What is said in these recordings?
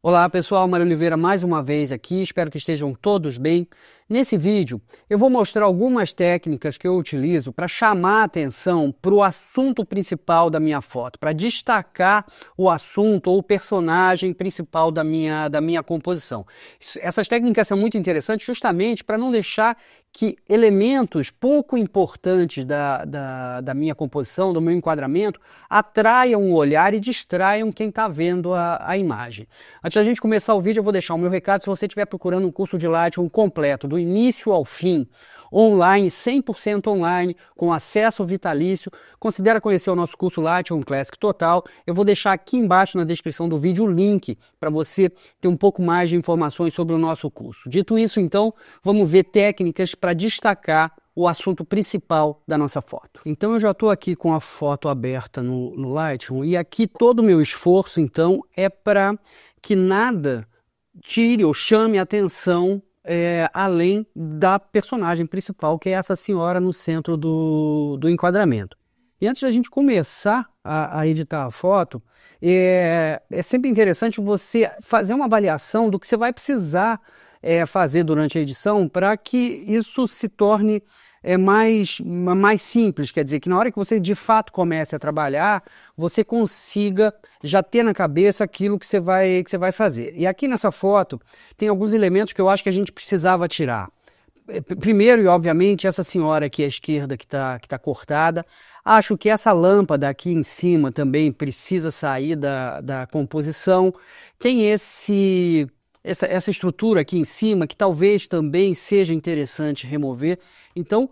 Olá pessoal, Mário Oliveira mais uma vez aqui, espero que estejam todos bem. Nesse vídeo eu vou mostrar algumas técnicas que eu utilizo para chamar a atenção para o assunto principal da minha foto, para destacar o assunto ou o personagem principal da minha composição. Essas técnicas são muito interessantes justamente para não deixar que elementos pouco importantes da minha composição, do meu enquadramento, atraiam o olhar e distraiam quem está vendo a imagem. Antes da gente começar o vídeo, eu vou deixar o meu recado. Se você estiver procurando um curso de Lightroom completo, do início ao fim, online, 100% online, com acesso vitalício, considera conhecer o nosso curso Lightroom Classic Total. Eu vou deixar aqui embaixo na descrição do vídeo o link para você ter um pouco mais de informações sobre o nosso curso. Dito isso, então, vamos ver técnicas para destacar o assunto principal da nossa foto. Então eu já estou aqui com a foto aberta no Lightroom e aqui todo o meu esforço, então, é para que nada tire ou chame a atenção além da personagem principal, que é essa senhora no centro do enquadramento. E antes da gente começar a editar a foto, é sempre interessante você fazer uma avaliação do que você vai precisar fazer durante a edição para que isso se torne mais simples, quer dizer, que na hora que você de fato comece a trabalhar, você consiga já ter na cabeça aquilo que você vai fazer. E aqui nessa foto tem alguns elementos que eu acho que a gente precisava tirar. Primeiro, e obviamente, essa senhora aqui à esquerda que tá cortada. Acho que essa lâmpada aqui em cima também precisa sair da composição. Tem essa estrutura aqui em cima que talvez também seja interessante remover. Então,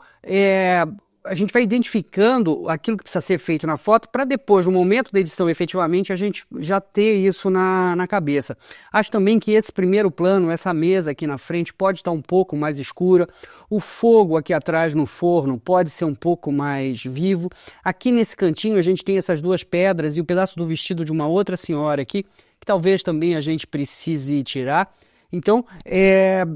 a gente vai identificando aquilo que precisa ser feito na foto para depois, no momento da edição, efetivamente, a gente já ter isso na cabeça. Acho também que esse primeiro plano, essa mesa aqui na frente, pode estar um pouco mais escura. O fogo aqui atrás no forno pode ser um pouco mais vivo. Aqui nesse cantinho a gente tem essas duas pedras e o pedaço do vestido de uma outra senhora aqui, que talvez também a gente precise tirar. Então,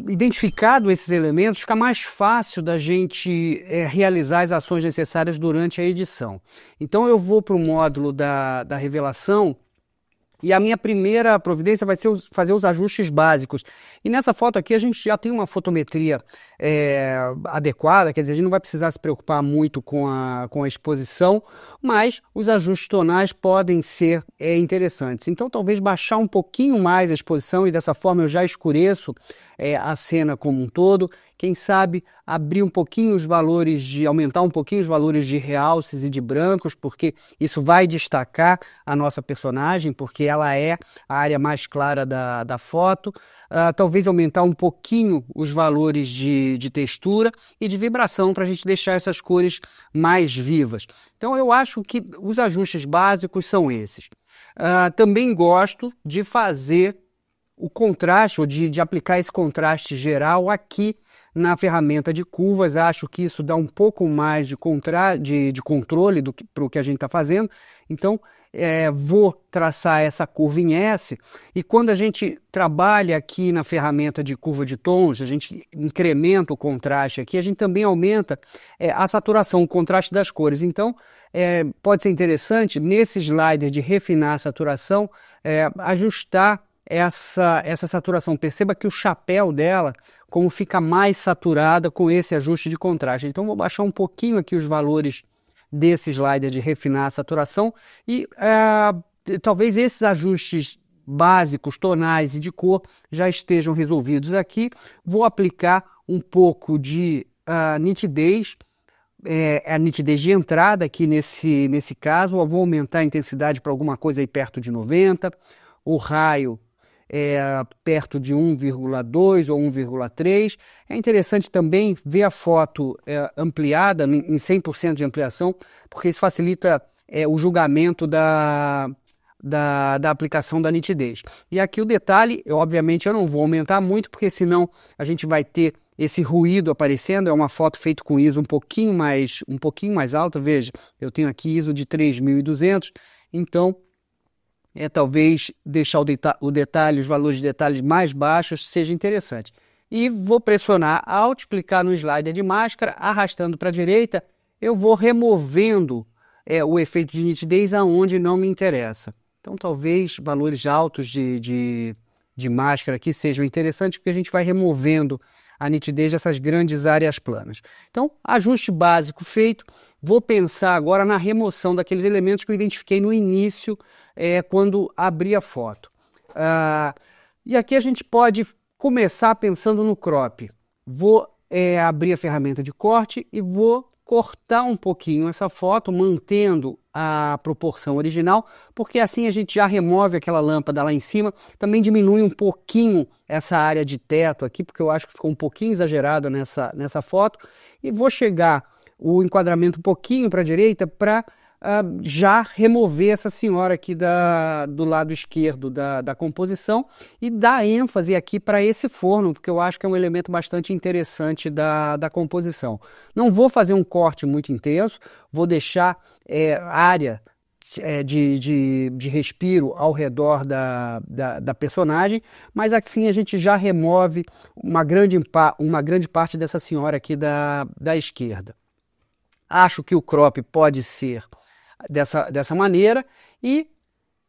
identificado esses elementos, fica mais fácil da gente realizar as ações necessárias durante a edição. Então eu vou para o módulo da revelação e a minha primeira providência vai ser fazer os ajustes básicos. E nessa foto aqui a gente já tem uma fotometria adequada, quer dizer, a gente não vai precisar se preocupar muito com a exposição, mas os ajustes tonais podem ser interessantes. Então talvez baixar um pouquinho mais a exposição e dessa forma eu já escureço a cena como um todo. Quem sabe abrir um pouquinho os valores aumentar um pouquinho os valores de realces e de brancos, porque isso vai destacar a nossa personagem, porque ela é a área mais clara da foto. Talvez aumentar um pouquinho os valores de textura e de vibração para a gente deixar essas cores mais vivas. Então eu acho que os ajustes básicos são esses. Também gosto de fazer o contraste, ou de aplicar esse contraste geral aqui na ferramenta de curvas. Acho que isso dá um pouco mais de controle para o que a gente está fazendo. Então, vou traçar essa curva em S, e quando a gente trabalha aqui na ferramenta de curva de tons, a gente incrementa o contraste aqui, a gente também aumenta a saturação, o contraste das cores. Então, pode ser interessante, nesse slider de refinar a saturação, ajustar essa saturação. Perceba que o chapéu dela, como fica mais saturada com esse ajuste de contraste. Então, vou baixar um pouquinho aqui os valores desse slider de refinar a saturação e talvez esses ajustes básicos, tonais e de cor já estejam resolvidos aqui. Vou aplicar um pouco de nitidez, a nitidez de entrada aqui nesse caso. Eu vou aumentar a intensidade para alguma coisa aí perto de 90, o raio perto de 1,2 ou 1,3. É interessante também ver a foto ampliada, em 100% de ampliação, porque isso facilita o julgamento da aplicação da nitidez. E aqui o detalhe, obviamente eu não vou aumentar muito, porque senão a gente vai ter esse ruído aparecendo. É uma foto feita com ISO um pouquinho mais alta. Veja, eu tenho aqui ISO de 3200, então talvez deixar o detalhe, os valores de detalhes mais baixos seja interessante. E vou pressionar Alt, clicar no slider de máscara, arrastando para a direita, eu vou removendo o efeito de nitidez aonde não me interessa. Então talvez valores altos de de máscara aqui sejam interessantes, porque a gente vai removendo a nitidez dessas grandes áreas planas. Então, ajuste básico feito. Vou pensar agora na remoção daqueles elementos que eu identifiquei no início, quando abri a foto. E aqui a gente pode começar pensando no crop. Vou abrir a ferramenta de corte e vou cortar um pouquinho essa foto, mantendo a proporção original, porque assim a gente já remove aquela lâmpada lá em cima, também diminui um pouquinho essa área de teto aqui, porque eu acho que ficou um pouquinho exagerado nessa foto, e vou chegar o enquadramento um pouquinho para a direita para já remover essa senhora aqui do lado esquerdo da composição e dar ênfase aqui para esse forno, porque eu acho que é um elemento bastante interessante da composição. Não vou fazer um corte muito intenso, vou deixar área de respiro ao redor da personagem, mas assim a gente já remove uma grande parte dessa senhora aqui da esquerda. Acho que o crop pode ser dessa maneira, e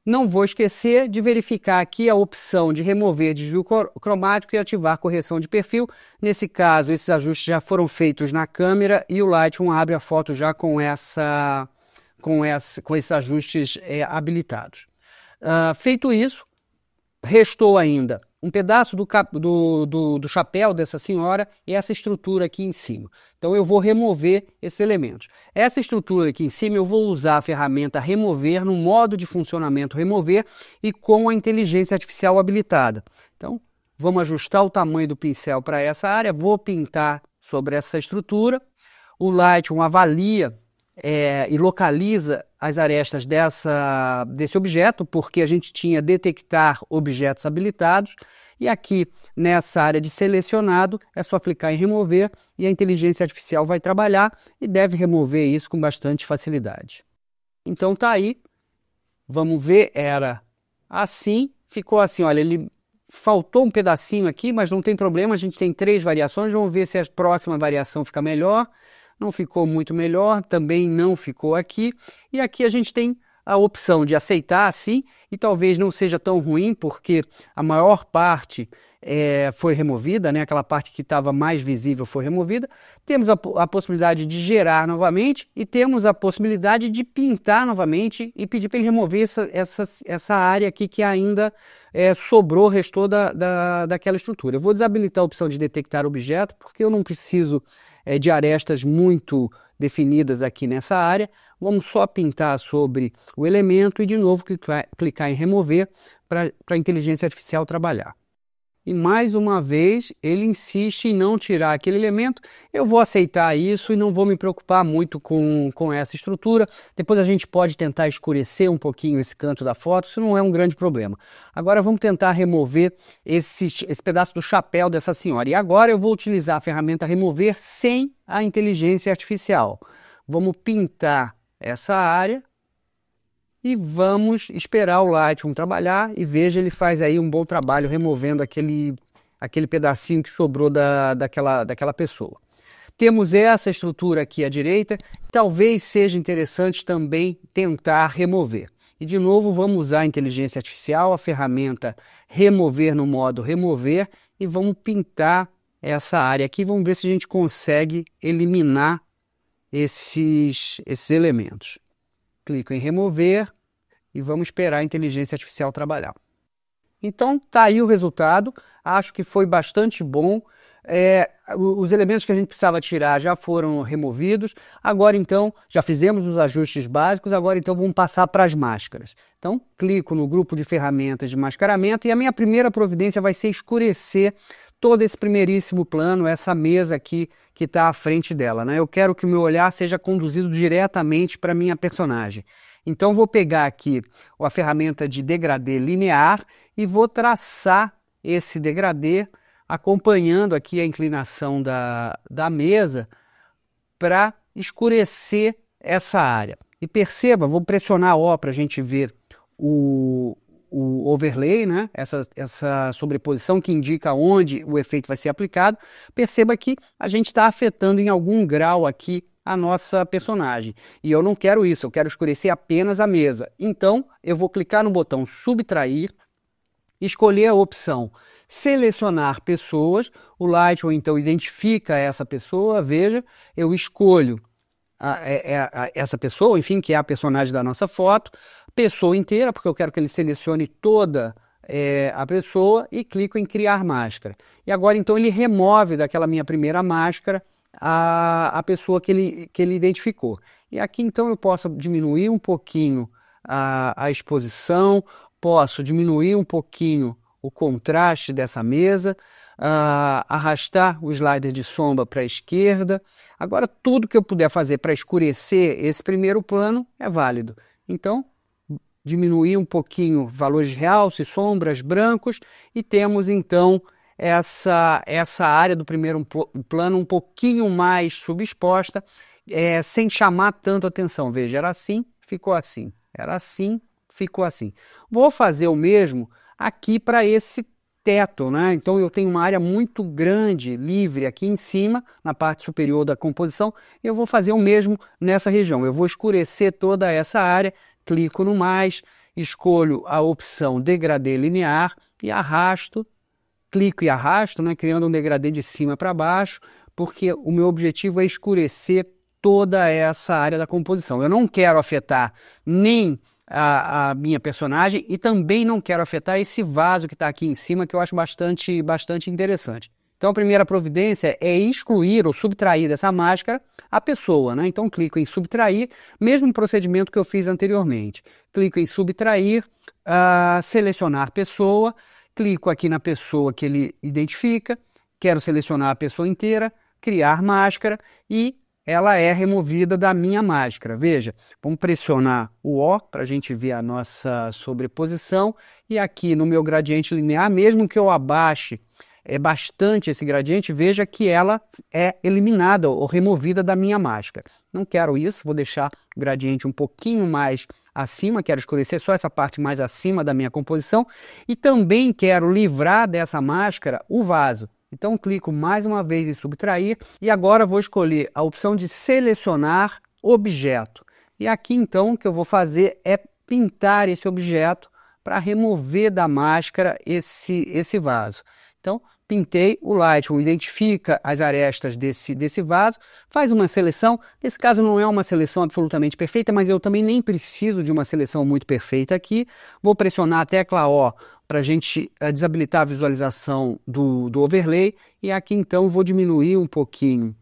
não vou esquecer de verificar aqui a opção de remover desvio cromático e ativar correção de perfil. Nesse caso, esses ajustes já foram feitos na câmera e o Lightroom abre a foto já com esses ajustes habilitados. Feito isso, restou ainda um pedaço do chapéu dessa senhora e essa estrutura aqui em cima. Então eu vou remover esses elementos. Essa estrutura aqui em cima eu vou usar a ferramenta remover no modo de funcionamento remover e com a inteligência artificial habilitada. Então vamos ajustar o tamanho do pincel para essa área, vou pintar sobre essa estrutura. O Lightroom avalia e localiza as arestas desse objeto, porque a gente tinha detectar objetos habilitados, e aqui nessa área de selecionado é só clicar em remover e a inteligência artificial vai trabalhar e deve remover isso com bastante facilidade. Então tá aí, vamos ver, era assim, ficou assim, olha, ele faltou um pedacinho aqui, mas não tem problema, a gente tem 3 variações, vamos ver se a próxima variação fica melhor. Não ficou muito melhor, também não ficou aqui. E aqui a gente tem a opção de aceitar assim, e talvez não seja tão ruim, porque a maior parte foi removida, né? Aquela parte que estava mais visível foi removida. Temos a possibilidade de gerar novamente e temos a possibilidade de pintar novamente e pedir para ele remover essa área aqui que ainda sobrou, restou daquela estrutura. Eu vou desabilitar a opção de detectar objeto, porque eu não preciso de arestas muito definidas aqui nessa área. Vamos só pintar sobre o elemento e de novo clicar em remover para a inteligência artificial trabalhar. E mais uma vez ele insiste em não tirar aquele elemento. Eu vou aceitar isso e não vou me preocupar muito com essa estrutura. Depois a gente pode tentar escurecer um pouquinho esse canto da foto, isso não é um grande problema. Agora vamos tentar remover esse pedaço do chapéu dessa senhora. E agora eu vou utilizar a ferramenta remover sem a inteligência artificial. Vamos pintar essa área e vamos esperar o Lightroom trabalhar e veja, ele faz aí um bom trabalho removendo aquele pedacinho que sobrou daquela pessoa. Temos essa estrutura aqui à direita, talvez seja interessante também tentar remover. E de novo vamos usar a inteligência artificial, a ferramenta remover no modo remover e vamos pintar essa área aqui, vamos ver se a gente consegue eliminar esses elementos. Clico em remover e vamos esperar a inteligência artificial trabalhar. Então tá aí o resultado, acho que foi bastante bom. Os elementos que a gente precisava tirar já foram removidos, agora então já fizemos os ajustes básicos, agora então vamos passar para as máscaras. Então clico no grupo de ferramentas de mascaramento e a minha primeira providência vai ser escurecer todo esse primeiríssimo plano, essa mesa aqui que está à frente dela, né? Eu quero que o meu olhar seja conduzido diretamente para a minha personagem. Então vou pegar aqui a ferramenta de degradê linear e vou traçar esse degradê acompanhando aqui a inclinação da mesa para escurecer essa área. E perceba, vou pressionar O para a gente ver o overlay, né? Essa sobreposição que indica onde o efeito vai ser aplicado. Perceba que a gente está afetando em algum grau aqui a nossa personagem. E eu não quero isso, eu quero escurecer apenas a mesa. Então, eu vou clicar no botão subtrair escolher a opção selecionar pessoas, o Lightroom então identifica essa pessoa, veja, eu escolho essa pessoa, enfim, que é a personagem da nossa foto, pessoa inteira, porque eu quero que ele selecione toda a pessoa e clico em criar máscara. E agora então ele remove daquela minha primeira máscara a pessoa que ele identificou. E aqui então eu posso diminuir um pouquinho a exposição, posso diminuir um pouquinho o contraste dessa mesa, arrastar o slider de sombra para a esquerda. Agora tudo que eu puder fazer para escurecer esse primeiro plano é válido. Então, diminuir um pouquinho valores de realce, sombras, brancos, e temos então essa área do primeiro plano um pouquinho mais subexposta, sem chamar tanto atenção. Veja, era assim, ficou assim. Era assim, ficou assim. Vou fazer o mesmo aqui para esse teto, né? Então eu tenho uma área muito grande, livre aqui em cima, na parte superior da composição, e eu vou fazer o mesmo nessa região. Eu vou escurecer toda essa área, clico no mais, escolho a opção degradê linear e arrasto, clico e arrasto, né? Criando um degradê de cima para baixo, porque o meu objetivo é escurecer toda essa área da composição. Eu não quero afetar nem a minha personagem e também não quero afetar esse vaso que está aqui em cima, que eu acho bastante interessante. Então a primeira providência é excluir ou subtrair dessa máscara a pessoa, né? Então clico em subtrair, mesmo procedimento que eu fiz anteriormente. Clico em subtrair, selecionar pessoa, clico aqui na pessoa que ele identifica, quero selecionar a pessoa inteira, criar máscara e ela é removida da minha máscara. Veja, vamos pressionar o O para a gente ver a nossa sobreposição. E aqui no meu gradiente linear, mesmo que eu abaixe bastante esse gradiente, veja que ela é eliminada ou removida da minha máscara. Não quero isso, vou deixar o gradiente um pouquinho mais acima, quero escurecer só essa parte mais acima da minha composição. E também quero livrar dessa máscara o vaso. Então clico mais uma vez em subtrair e agora vou escolher a opção de selecionar objeto. E aqui então o que eu vou fazer é pintar esse objeto para remover da máscara esse vaso. Então pintei, o Lightroom identifica as arestas desse vaso, faz uma seleção. Nesse caso não é uma seleção absolutamente perfeita, mas eu também nem preciso de uma seleção muito perfeita aqui. Vou pressionar a tecla O para a gente desabilitar a visualização do overlay, e aqui então vou diminuir um pouquinho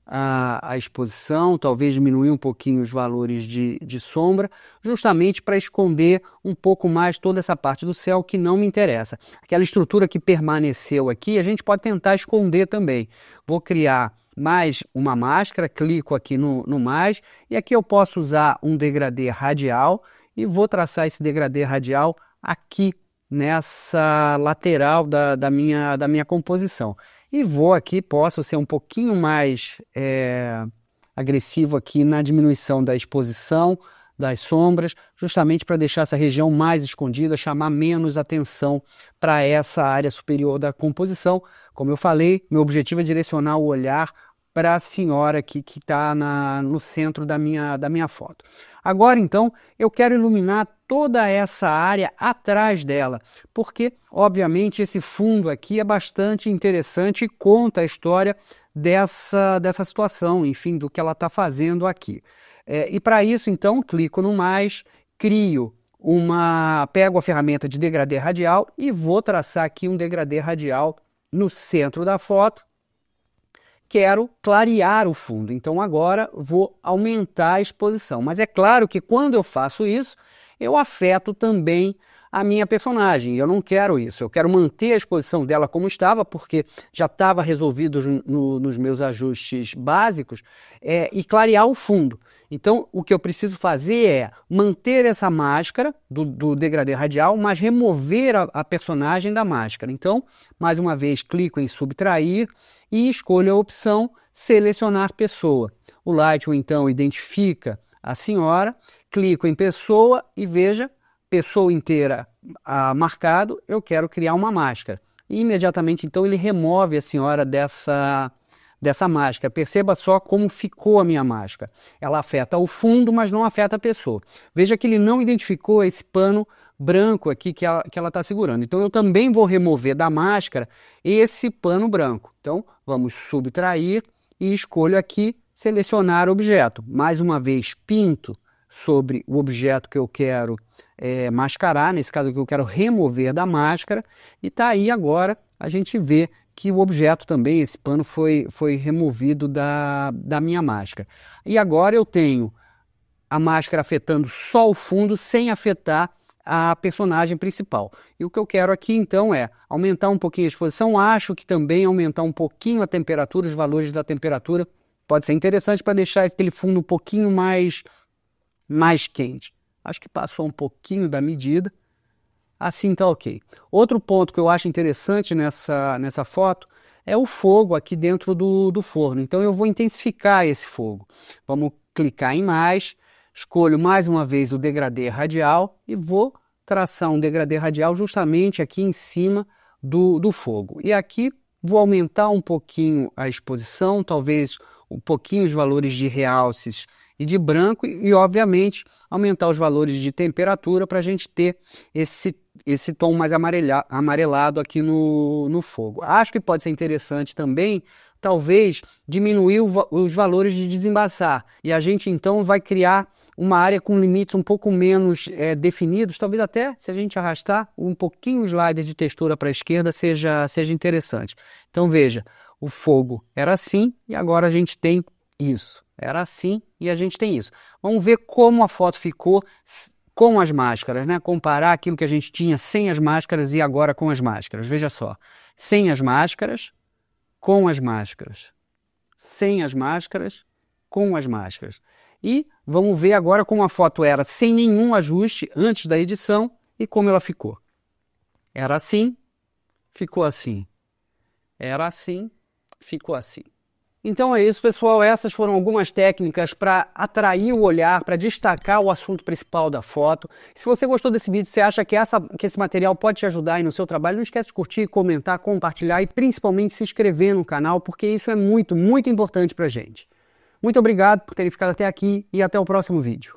a exposição, talvez diminuir um pouquinho os valores de sombra, justamente para esconder um pouco mais toda essa parte do céu que não me interessa. Aquela estrutura que permaneceu aqui, a gente pode tentar esconder também. Vou criar mais uma máscara, clico aqui no mais, e aqui eu posso usar um degradê radial, e vou traçar esse degradê radial aqui, nessa lateral da minha composição. E vou aqui, posso ser um pouquinho mais agressivo aqui na diminuição da exposição, das sombras, justamente para deixar essa região mais escondida, chamar menos atenção para essa área superior da composição. Como eu falei, meu objetivo é direcionar o olhar para a senhora aqui que está no centro da minha foto. Agora então eu quero iluminar toda essa área atrás dela, porque obviamente esse fundo aqui é bastante interessante e conta a história dessa situação, enfim, do que ela está fazendo aqui. E para isso então clico no mais, pego a ferramenta de degradê radial e vou traçar aqui um degradê radial no centro da foto. Quero clarear o fundo, então agora vou aumentar a exposição. Mas é claro que quando eu faço isso, eu afeto também a minha personagem. Eu não quero isso, eu quero manter a exposição dela como estava, porque já estava resolvido nos meus ajustes básicos, e clarear o fundo. Então o que eu preciso fazer é manter essa máscara do degradê radial, mas remover a personagem da máscara. Então, mais uma vez, clico em subtrair e escolho a opção selecionar pessoa. O Lightroom então identifica a senhora, clico em pessoa e veja, pessoa inteira marcado, eu quero criar uma máscara. E imediatamente então ele remove a senhora dessa máscara. Perceba só como ficou a minha máscara. Ela afeta o fundo, mas não afeta a pessoa. Veja que ele não identificou esse pano branco aqui que ela está segurando. Então eu também vou remover da máscara esse pano branco. Então vamos subtrair e escolho aqui selecionar objeto. Mais uma vez pinto sobre o objeto que eu quero mascarar, nesse caso aqui eu quero remover da máscara, e tá aí agora a gente vê que o objeto também, esse pano foi removido da minha máscara. E agora eu tenho a máscara afetando só o fundo sem afetar a personagem principal. E o que eu quero aqui então é aumentar um pouquinho a exposição, acho que também aumentar um pouquinho a temperatura, os valores da temperatura, pode ser interessante para deixar aquele fundo um pouquinho mais quente. Acho que passou um pouquinho da medida, assim tá ok. Outro ponto que eu acho interessante nessa foto é o fogo aqui dentro do forno. Então eu vou intensificar esse fogo. Vamos clicar em mais, escolho mais uma vez o degradê radial e vou traçar um degradê radial justamente aqui em cima do fogo. E aqui vou aumentar um pouquinho a exposição, talvez um pouquinho os valores de realces e de branco e obviamente aumentar os valores de temperatura para a gente ter esse tom mais amarelado aqui no fogo. Acho que pode ser interessante também, talvez, diminuir os valores de desembaçar e a gente então vai criar uma área com limites um pouco menos definidos, talvez até se a gente arrastar um pouquinho o slider de textura para a esquerda seja interessante. Então veja, o fogo era assim e agora a gente tem isso. Era assim e a gente tem isso. Vamos ver como a foto ficou com as máscaras, né? Comparar aquilo que a gente tinha sem as máscaras e agora com as máscaras. Veja só, sem as máscaras, com as máscaras. Sem as máscaras, com as máscaras. E vamos ver agora como a foto era sem nenhum ajuste antes da edição e como ela ficou. Era assim, ficou assim. Era assim, ficou assim. Então é isso, pessoal. Essas foram algumas técnicas para atrair o olhar, para destacar o assunto principal da foto. Se você gostou desse vídeo, você acha que esse material pode te ajudar aí no seu trabalho, não esquece de curtir, comentar, compartilhar e principalmente se inscrever no canal, porque isso é muito, muito importante para a gente. Muito obrigado por terem ficado até aqui e até o próximo vídeo.